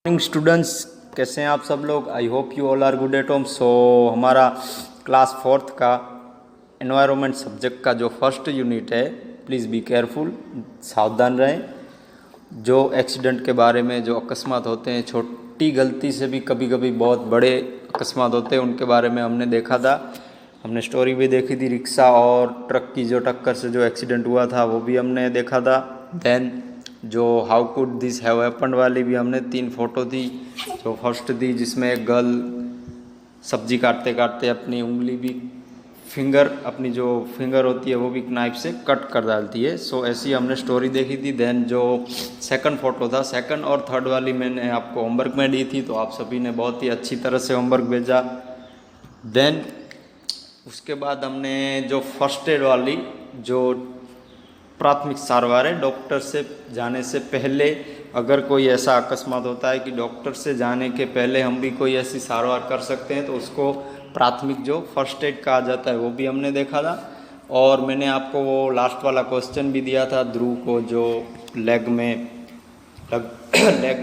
Morning students, कैसे हैं आप सब लोग। I hope you all are good at home. So हमारा क्लास फोर्थ का एनवायरनमेंट सब्जेक्ट का जो फर्स्ट यूनिट है, प्लीज़ बी केयरफुल, सावधान रहें। जो एक्सीडेंट के बारे में जो अकस्मात होते हैं, छोटी गलती से भी कभी कभी बहुत बड़े अकस्मात होते हैं, उनके बारे में हमने देखा था। हमने स्टोरी भी देखी थी, रिक्शा और ट्रक की जो टक्कर से जो एक्सीडेंट हुआ था वो भी हमने देखा था। देन जो how could this have happened वाली भी हमने 3 फोटो थी। जो फर्स्ट थी जिसमें एक गर्ल सब्जी काटते काटते अपनी उंगली भी अपनी जो फिंगर होती है वो भी नाइफ से कट कर डालती है। सो ऐसी हमने स्टोरी देखी थी। देन जो सेकंड फोटो था, सेकंड और थर्ड वाली मैंने आपको होमवर्क में दी थी, तो आप सभी ने बहुत ही अच्छी तरह से होमवर्क भेजा। देन उसके बाद हमने जो फर्स्ट एड वाली जो प्राथमिक सारवार है, डॉक्टर से जाने से पहले अगर कोई ऐसा अकस्मात होता है कि डॉक्टर से जाने के पहले हम भी कोई ऐसी सारवार कर सकते हैं, तो उसको प्राथमिक जो फर्स्ट एड कहा जाता है वो भी हमने देखा था। और मैंने आपको वो लास्ट वाला क्वेश्चन भी दिया था, ध्रुव को जो लेग में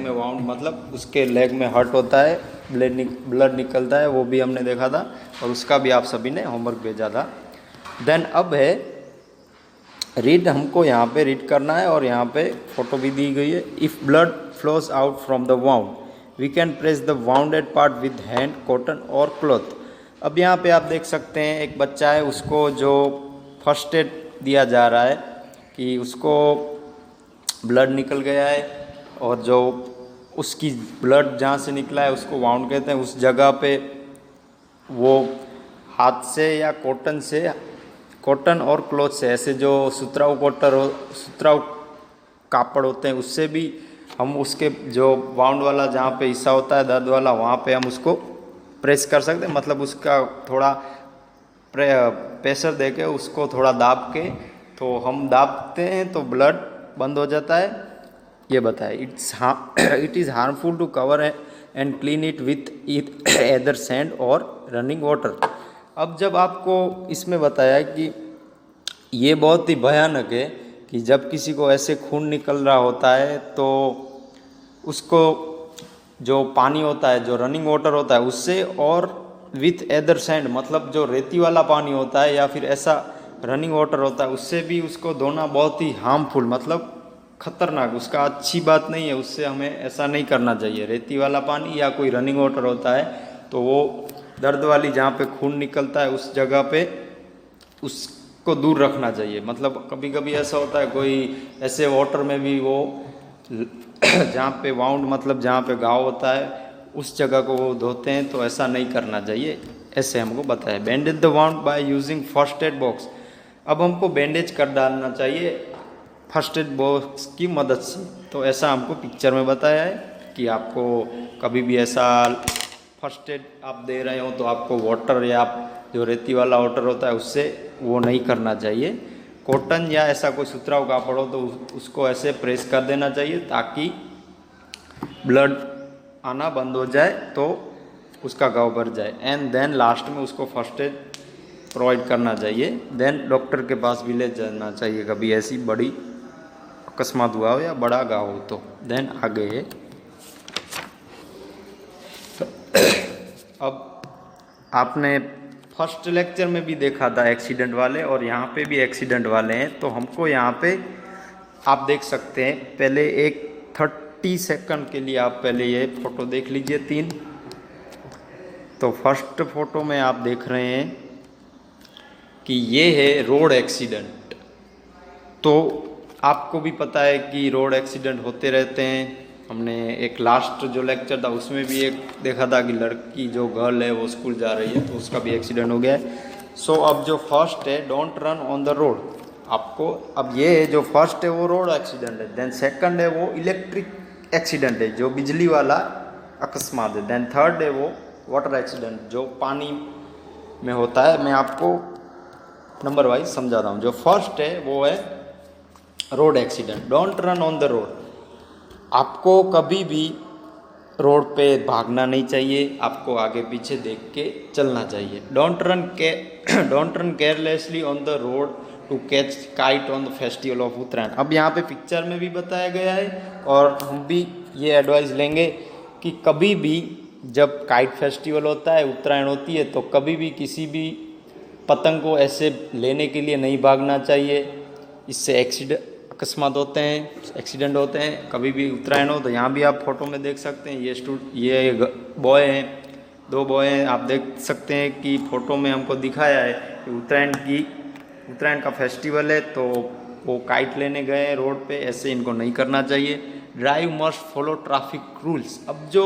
वाउंड, मतलब उसके लेग में हर्ट होता है, ब्लड निकलता है, वो भी हमने देखा था और उसका भी आप सभी ने होमवर्क भेजा था। देन अब है रीड, हमको यहाँ पे रीड करना है और यहाँ पे फोटो भी दी गई है। If blood flows out from the wound we can press the wounded part with hand, cotton और क्लॉथ। अब यहाँ पे आप देख सकते हैं एक बच्चा है, उसको जो फर्स्ट एड दिया जा रहा है कि उसको ब्लड निकल गया है और जो उसकी ब्लड जहाँ से निकला है उसको वाउंड कहते हैं। उस जगह पे वो हाथ से या कॉटन और क्लॉथ से, ऐसे जो सुतराउ कापड़ होते हैं, उससे भी हम उसके जो वाउंड वाला जहाँ पे हिस्सा होता है दर्द वाला, वहाँ पे हम उसको प्रेस कर सकते हैं। मतलब उसका थोड़ा प्रेशर दे के उसको थोड़ा दाब के, तो हम दाबते हैं तो ब्लड बंद हो जाता है। ये बताए it is harmful to cover and clean it with either sand और रनिंग वाटर। अब जब आपको इसमें बताया कि ये बहुत ही भयानक है कि जब किसी को ऐसे खून निकल रहा होता है तो उसको जो पानी होता है, जो रनिंग वाटर होता है, उससे और विथ एदर सैंड, मतलब जो रेती वाला पानी होता है या फिर ऐसा रनिंग वाटर होता है, उससे भी उसको धोना बहुत ही हार्मफुल, मतलब खतरनाक, उसका अच्छी बात नहीं है। उससे हमें ऐसा नहीं करना चाहिए। रेती वाला पानी या कोई रनिंग वाटर होता है तो वो दर्द वाली जहाँ पे खून निकलता है उस जगह पे उसको दूर रखना चाहिए। मतलब कभी कभी ऐसा होता है कोई ऐसे वाटर में भी वो जहाँ पे वाउंड, मतलब जहाँ पे घाव होता है उस जगह को वो धोते हैं, तो ऐसा नहीं करना चाहिए। ऐसे हमको बताया। Bandage the wound by using first aid box. अब हमको बैंडेज कर डालना चाहिए फर्स्ट एड बॉक्स की मदद से। तो ऐसा हमको पिक्चर में बताया है कि आपको कभी भी ऐसा फर्स्ट एड आप दे रहे हो तो आपको वाटर या जो रेती वाला वाटर होता है उससे वो नहीं करना चाहिए। कॉटन या ऐसा कोई सुतराउ कापड़ हो तो उसको ऐसे प्रेस कर देना चाहिए ताकि ब्लड आना बंद हो जाए, तो उसका घाव भर जाए। एंड देन लास्ट में उसको फर्स्ट एड प्रोवाइड करना चाहिए। देन डॉक्टर के पास भी ले जाना चाहिए कभी ऐसी बड़ी अकस्मात हुआ हो या बड़ा घाव हो तो। देन आगे अब आपने फर्स्ट लेक्चर में भी देखा था एक्सीडेंट वाले, और यहाँ पे भी एक्सीडेंट वाले हैं। तो हमको यहाँ पे आप देख सकते हैं, पहले एक 30 सेकंड के लिए आप पहले ये फोटो देख लीजिए 3। तो फर्स्ट फोटो में आप देख रहे हैं कि ये है रोड एक्सीडेंट। तो आपको भी पता है कि रोड एक्सीडेंट होते रहते हैं। हमने एक लास्ट जो लेक्चर था उसमें भी एक देखा था कि लड़की जो गर्ल है वो स्कूल जा रही है तो उसका भी एक्सीडेंट हो गया है। सो अब जो फर्स्ट है, don't run on the road, आपको अब ये जो फर्स्ट है वो रोड एक्सीडेंट है। देन सेकंड है वो इलेक्ट्रिक एक्सीडेंट है, जो बिजली वाला अकस्मात है। देन थर्ड है वो वाटर एक्सीडेंट, जो पानी में होता है। मैं आपको नंबर वाइज समझा रहा हूँ। जो फर्स्ट है वो है road accident. Don't run on the road, आपको कभी भी रोड पे भागना नहीं चाहिए, आपको आगे पीछे देख के चलना चाहिए। Don't run carelessly on the road to catch kite on the festival of Uttarayan. अब यहाँ पे पिक्चर में भी बताया गया है और हम भी ये एडवाइस लेंगे कि कभी भी जब काइट फेस्टिवल होता है, उत्तरायण होती है, तो कभी भी किसी भी पतंग को ऐसे लेने के लिए नहीं भागना चाहिए। इससे अकस्मात होते हैं, एक्सीडेंट होते हैं। कभी भी उत्तरायण हो तो यहाँ भी आप फोटो में देख सकते हैं, ये बॉय हैं, 2 बॉय हैं। आप देख सकते हैं कि फ़ोटो में हमको दिखाया है कि उत्तरायण का फेस्टिवल है, तो वो काइट लेने गए हैं रोड पे। ऐसे इनको नहीं करना चाहिए। Drive must follow traffic rules. अब जो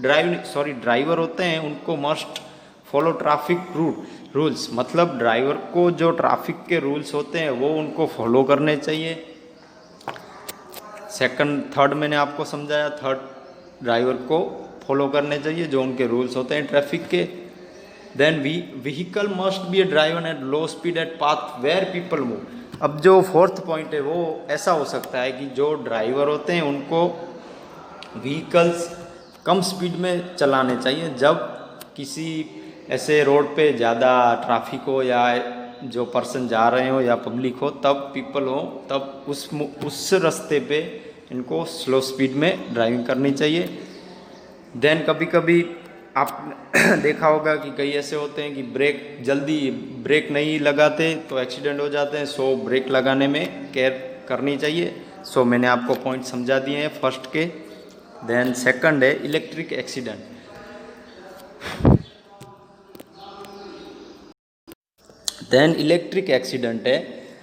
ड्राइवर होते हैं उनको मस्ट फॉलो ट्रैफिक रूल्स, मतलब ड्राइवर को जो ट्रैफिक के रूल्स होते हैं वो उनको फॉलो करने चाहिए। थर्ड मैंने आपको समझाया, थर्ड ड्राइवर को फॉलो करने चाहिए जो उनके रूल्स होते हैं ट्रैफिक के। Then vehicle must be driven at low speed at path where people move. अब जो फोर्थ पॉइंट है वो ऐसा हो सकता है कि जो ड्राइवर होते हैं उनको व्हीकल्स कम स्पीड में चलाने चाहिए। जब किसी ऐसे रोड पे ज़्यादा ट्रैफिक हो या जो पर्सन जा रहे हो या पब्लिक हो, तब पीपल हो, तब उस रास्ते पे इनको स्लो स्पीड में ड्राइविंग करनी चाहिए। देन कभी कभी आप देखा होगा कि कई ऐसे होते हैं कि जल्दी ब्रेक नहीं लगाते तो एक्सीडेंट हो जाते हैं। सो ब्रेक लगाने में केयर करनी चाहिए। सो मैंने आपको पॉइंट समझा दिए हैं फर्स्ट के। देन सेकंड है electric accident. Then electric accident है।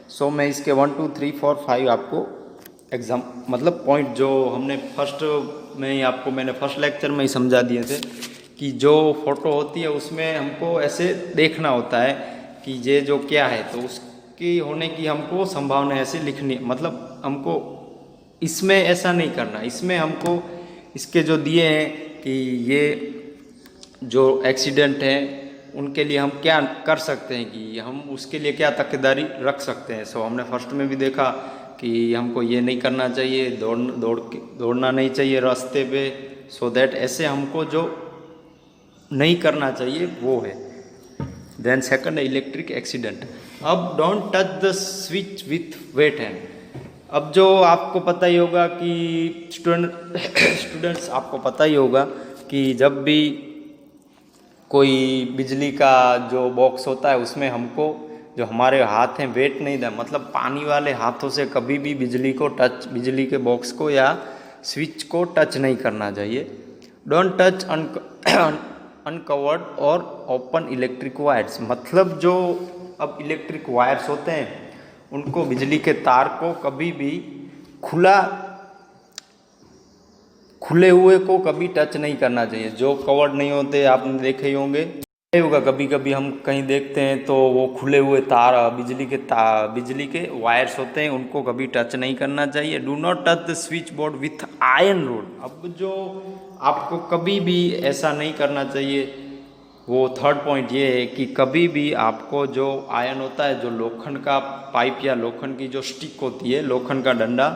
सो मैं इसके 1 2 3 4 5 आपको मतलब पॉइंट जो हमने मैंने फर्स्ट लेक्चर में ही समझा दिए थे कि जो फोटो होती है उसमें हमको ऐसे देखना होता है कि ये जो क्या है, तो उसकी होने की हमको संभावना ऐसे लिखनी, मतलब हमको इसमें ऐसा नहीं करना। इसमें हमको इसके जो दिए हैं कि ये जो एक्सीडेंट है उनके लिए हम क्या कर सकते हैं, कि हम उसके लिए क्या तकेदारी रख सकते हैं। सो हमने फर्स्ट में भी देखा कि हमको ये नहीं करना चाहिए, दौड़ना नहीं चाहिए रास्ते पे। सो दैट ऐसे हमको जो नहीं करना चाहिए वो है। देन सेकंड है इलेक्ट्रिक एक्सीडेंट। अब don't touch the switch with wait hand. अब जो आपको पता ही होगा कि स्टूडेंट्स आपको पता ही होगा कि जब भी कोई बिजली का जो बॉक्स होता है उसमें हमको जो हमारे हाथ हैं वेट नहीं देना, मतलब पानी वाले हाथों से कभी भी बिजली के बॉक्स को या स्विच को टच नहीं करना चाहिए। डोंट टच अनकवर्ड और ओपन इलेक्ट्रिक वायर्स, मतलब जो अब इलेक्ट्रिक वायर्स होते हैं उनको, बिजली के तार को कभी भी खुले हुए को कभी टच नहीं करना चाहिए। जो कवर्ड नहीं होते आपने देखे ही होगा, कभी कभी हम कहीं देखते हैं तो वो खुले हुए तार बिजली के वायर्स होते हैं, उनको कभी टच नहीं करना चाहिए। Do not touch the switch board with iron rod. अब जो आपको कभी भी ऐसा नहीं करना चाहिए, वो थर्ड पॉइंट ये है कि कभी भी आपको जो आयरन होता है, जो लोखंड का पाइप या लोखंड की जो स्टिक होती है, लोखंड का डंडा,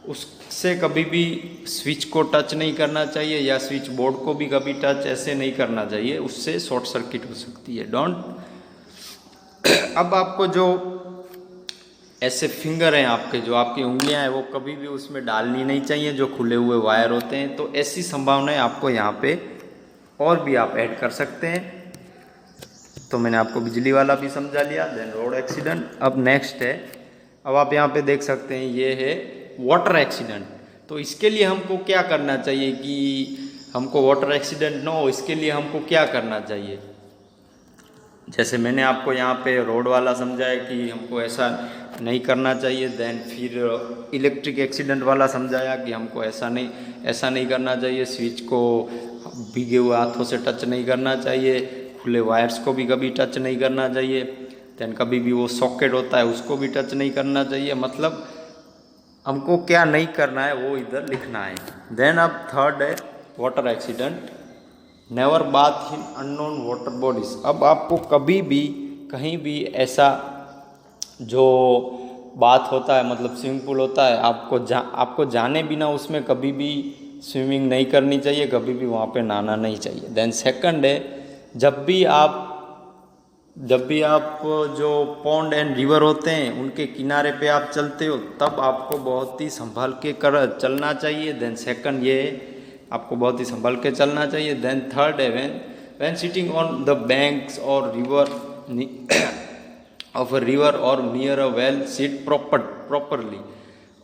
उससे कभी भी स्विच को टच नहीं करना चाहिए या स्विच बोर्ड को भी कभी टच ऐसे नहीं करना चाहिए, उससे शॉर्ट सर्किट हो सकती है। अब आपको जो ऐसे फिंगर हैं आपके, जो आपकी उंगलियां हैं, वो कभी भी उसमें डालनी नहीं चाहिए जो खुले हुए वायर होते हैं। तो ऐसी संभावनाएं आपको यहाँ पे और भी आप ऐड कर सकते हैं। तो मैंने आपको बिजली वाला भी समझा लिया। Then road accident. अब नेक्स्ट है, अब आप यहाँ पे देख सकते हैं ये है वाटर एक्सीडेंट। तो इसके लिए हमको क्या करना चाहिए कि हमको वाटर एक्सीडेंट ना हो, इसके लिए हमको क्या करना चाहिए। जैसे मैंने आपको यहाँ पे रोड वाला समझाया कि हमको ऐसा नहीं करना चाहिए। देन फिर इलेक्ट्रिक एक्सीडेंट वाला समझाया कि हमको ऐसा नहीं करना चाहिए। स्विच को भीगे हुए हाथों से टच नहीं करना चाहिए, खुले वायर्स को भी कभी टच नहीं करना चाहिए। देन कभी भी वो सॉकेट होता है उसको भी टच नहीं करना चाहिए। मतलब हमको क्या नहीं करना है वो इधर लिखना है। देन अब थर्ड है water accident. Never bath in unknown water bodies. अब आपको कभी भी कहीं भी ऐसा जो बाथ होता है, मतलब स्विमिंग पूल होता है, आपको जाने बिना उसमें कभी भी स्विमिंग नहीं करनी चाहिए, कभी भी वहाँ पे नहाना नहीं चाहिए। देन सेकंड है, जब भी आप जो पॉन्ड एंड रिवर होते हैं उनके किनारे पे आप चलते हो, तब आपको बहुत ही संभाल के चलना चाहिए। देन सेकंड ये है आपको बहुत ही संभल के चलना चाहिए। देन थर्ड है when sitting on the banks और रिवर ऑफ अ रिवर और near a well seat properly.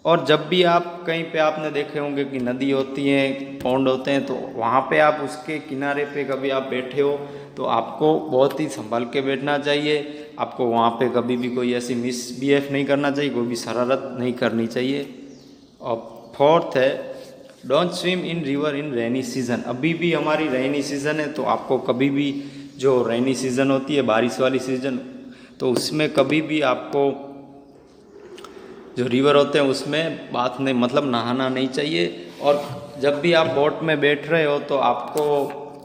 और जब भी आप कहीं पे आपने देखे होंगे कि नदी होती है, पौंड होते हैं, तो वहाँ पे आप उसके किनारे पे कभी आप बैठे हो तो आपको बहुत ही संभल के बैठना चाहिए। आपको वहाँ पे कभी भी कोई ऐसी मिसबिहेव नहीं करना चाहिए, कोई भी शरारत नहीं करनी चाहिए। और फोर्थ है don't swim in river in rainy season. अभी भी हमारी रेनी सीजन है, तो आपको कभी भी जो रेनी सीजन होती है, बारिश वाली सीजन, तो उसमें कभी भी आपको जो रिवर होते हैं उसमें बात नहीं, मतलब नहाना नहीं चाहिए। और जब भी आप बोट में बैठ रहे हो तो आपको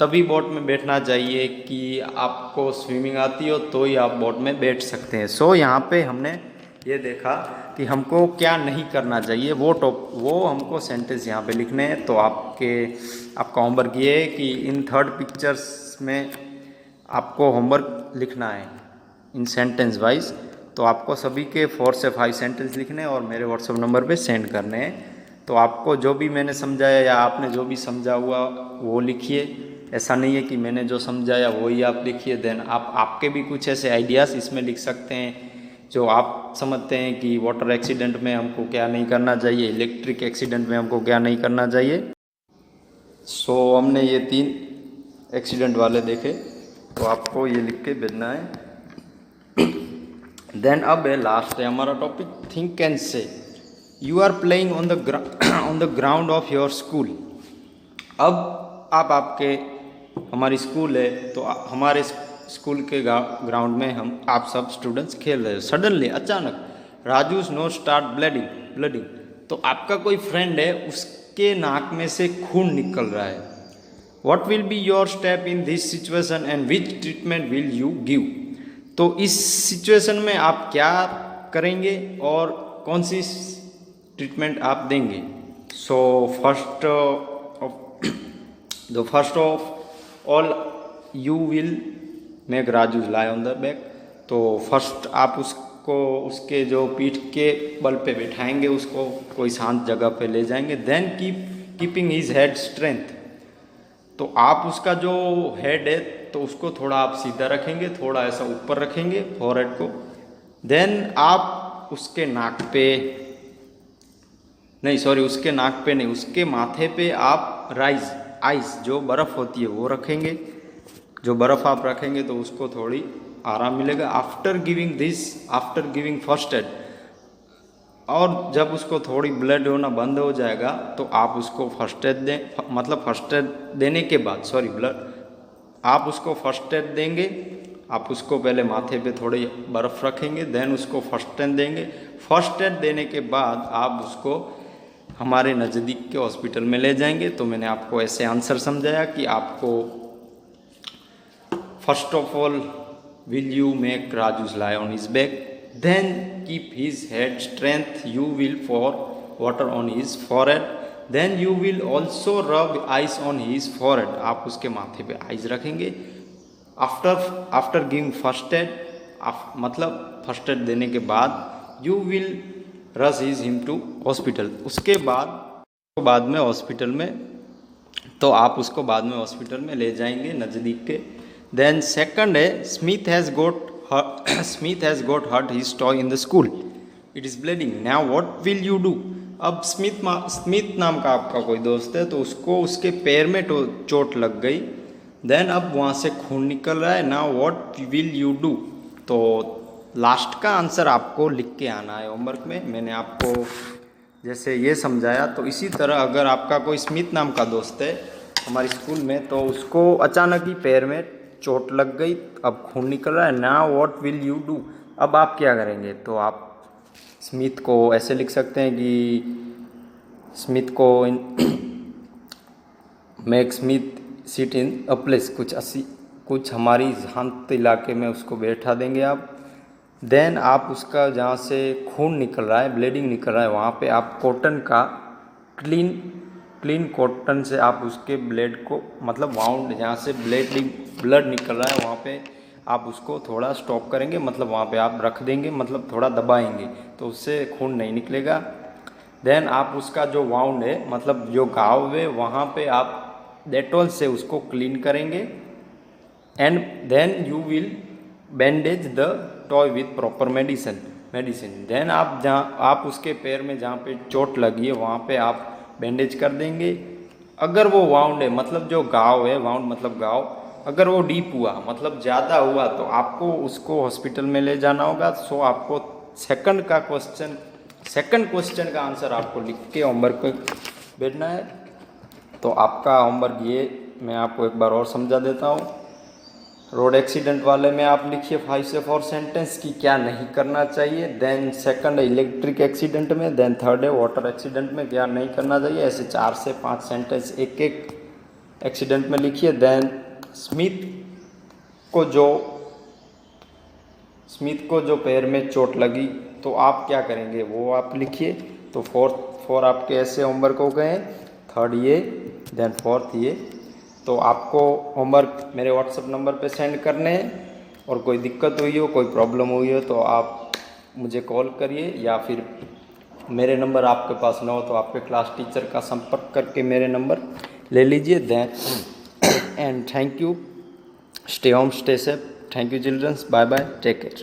तभी बोट में बैठना चाहिए कि आपको स्विमिंग आती हो, तो ही आप बोट में बैठ सकते हैं। सो यहाँ पे हमने ये देखा कि हमको क्या नहीं करना चाहिए, वो हमको सेंटेंस यहाँ पे लिखने हैं। तो आपका होमवर्क ये है कि इन थर्ड पिक्चर्स में आपको होमवर्क लिखना है इन सेंटेंस वाइज। तो आपको सभी के 4 से 5 सेंटेंस लिखने हैं और मेरे व्हाट्सएप नंबर पे सेंड करने हैं। तो आपको जो भी मैंने समझाया या आपने जो भी समझा हुआ वो लिखिए। ऐसा नहीं है कि मैंने जो समझाया वही आप लिखिए। देन आपके भी कुछ ऐसे आइडियाज़ इसमें लिख सकते हैं जो आप समझते हैं कि वाटर एक्सीडेंट में हमको क्या नहीं करना चाहिए, इलेक्ट्रिक एक्सीडेंट में हमको क्या नहीं करना चाहिए। सो हमने ये 3 एक्सीडेंट वाले देखे, तो आपको ये लिख के भेजना है। देन अब है लास्ट है हमारा topic think and say. You are playing on the ground of your school. अब आपके हमारी स्कूल है, तो हमारे स्कूल के ग्राउंड में आप सब स्टूडेंट्स खेल रहे हो। सडनली अचानक राजू's नोज स्टार्ट ब्लडिंग। तो आपका कोई फ्रेंड है, उसके नाक में से खून निकल रहा है। What will be your step in this situation and which treatment will you give? तो इस सिचुएशन में आप क्या करेंगे और कौन सी ट्रीटमेंट आप देंगे। So first of all you will make Raju lie on the back. तो फर्स्ट आप उसको उसके जो पीठ के बल पे बैठाएंगे, उसको कोई शांत जगह पे ले जाएंगे। Then keeping his head strength. तो आप उसका जो हेड है तो उसको थोड़ा आप सीधा रखेंगे, थोड़ा ऐसा ऊपर रखेंगे फॉरहेड को। देन आप उसके नाक पे नहीं, सॉरी उसके नाक पे नहीं, उसके माथे पे आप आइस जो बर्फ़ होती है वो रखेंगे। जो बर्फ़ आप रखेंगे तो उसको थोड़ी आराम मिलेगा। आफ्टर गिविंग फर्स्ट एड, और जब उसको थोड़ी ब्लड होना बंद हो जाएगा तो आप उसको फर्स्ट एड दें, मतलब फर्स्ट एड देने के बाद आप उसको फर्स्ट एड देंगे। आप उसको पहले माथे पे थोड़ी बर्फ़ रखेंगे, देन उसको फर्स्ट एड देंगे। फर्स्ट एड देने के बाद आप उसको हमारे नज़दीक के हॉस्पिटल में ले जाएंगे। तो मैंने आपको ऐसे आंसर समझाया कि आपको first of all will you make Raju's lie on his back, then keep his head strength, you will pour water on his forehead, then you will also rub ice on his forehead। आप उसके माथे पे ice रखेंगे। After giving first aid, मतलब first aid देने के बाद you will rush him to hospital. उसके बाद में हॉस्पिटल में, तो आप उसको बाद में हॉस्पिटल में ले जाएंगे नज़दीक के। देन सेकंड है Smith has got hurt his toe in the school, it is bleeding, now what will you do. अब स्मिथ नाम का आपका कोई दोस्त है, तो उसको उसके पैर में चोट लग गई। देन अब वहाँ से खून निकल रहा है, now what will you do. तो लास्ट का आंसर आपको लिख के आना है होमवर्क में। मैंने आपको जैसे ये समझाया, तो इसी तरह अगर आपका कोई स्मिथ नाम का दोस्त है हमारे स्कूल में, तो उसको अचानक ही पैर में चोट लग गई, अब खून निकल रहा है, now what will you do. अब आप क्या करेंगे। तो आप स्मिथ को ऐसे लिख सकते हैं कि स्मिथ को make Smith sit in a place, कुछ हमारी शांत इलाके में उसको बैठा देंगे आप। देन आप उसका जहाँ से खून निकल रहा है, ब्लीडिंग निकल रहा है, वहाँ पे आप कॉटन का क्लीन कॉटन से आप उसके ब्लड को, मतलब वाउंड जहाँ से ब्लड निकल रहा है वहाँ पे आप उसको थोड़ा स्टॉप करेंगे, मतलब वहाँ पे आप रख देंगे, मतलब थोड़ा दबाएंगे, तो उससे खून नहीं निकलेगा। देन आप उसका जो वाउंड है मतलब जो घाव है वहाँ पे आप डेटॉल से उसको क्लीन करेंगे and then you will bandage the toe with proper medicine. Then आप जहाँ आप उसके पैर में जहाँ पे चोट लगी है वहाँ पे आप बैंडेज कर देंगे। अगर वो वाउंड है मतलब जो घाव है, वाउंड मतलब घाव, अगर वो डीप हुआ मतलब ज़्यादा हुआ तो आपको उसको हॉस्पिटल में ले जाना होगा। सो आपको सेकंड क्वेश्चन का आंसर आपको लिख के होमवर्क पे भेजना है। तो आपका होमवर्क ये मैं आपको एक बार और समझा देता हूँ। रोड एक्सीडेंट वाले में आप लिखिए 5 से 4 सेंटेंस की क्या नहीं करना चाहिए। देन सेकंड है इलेक्ट्रिक एक्सीडेंट में। देन थर्ड है वाटर एक्सीडेंट में क्या नहीं करना चाहिए। ऐसे 4 से 5 सेंटेंस एक एक एक्सीडेंट में लिखिए। देन स्मिथ को जो पैर में चोट लगी तो आप क्या करेंगे वो आप लिखिए। तो फोर आपके ऐसे होमवर्क हो गए हैं, थर्ड ये, देन फोर्थ ये। तो आपको होमवर्क मेरे व्हाट्सएप नंबर पे सेंड करने हैं और कोई दिक्कत हुई हो, कोई प्रॉब्लम हुई हो तो आप मुझे कॉल करिए या फिर मेरे नंबर आपके पास ना हो तो आपके क्लास टीचर का संपर्क करके मेरे नंबर ले लीजिए। Then and thank you, stay home, stay safe, thank you childrens, bye bye, take care.